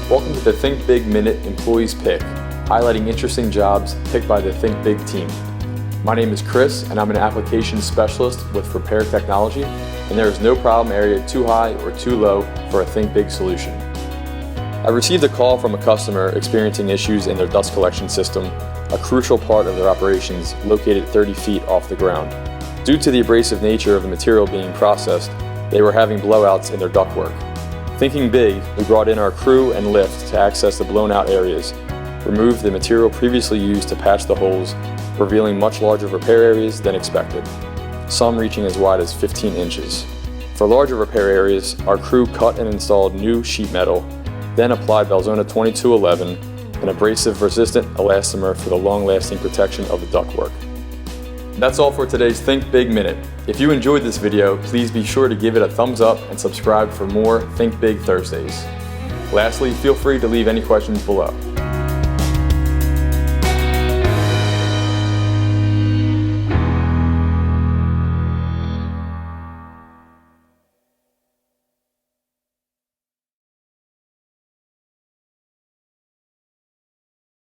Welcome to the Think Big Minute Employees Pick, highlighting interesting jobs picked by the Think Big team. My name is Chris, and I'm an application specialist with Repair Technology, and there is no problem area too high or too low for a Think Big solution. I received a call from a customer experiencing issues in their dust collection system, a crucial part of their operations located 30 feet off the ground. Due to the abrasive nature of the material being processed, they were having blowouts in their ductwork. Thinking big, we brought in our crew and lift to access the blown out areas, remove the material previously used to patch the holes, revealing much larger repair areas than expected, some reaching as wide as 15 inches. For larger repair areas, our crew cut and installed new sheet metal, then applied Belzona 2211, an abrasive resistant elastomer for the long-lasting protection of the ductwork. That's all for today's Think Big Minute. If you enjoyed this video, please be sure to give it a thumbs up and subscribe for more Think Big Thursdays. Lastly, feel free to leave any questions below.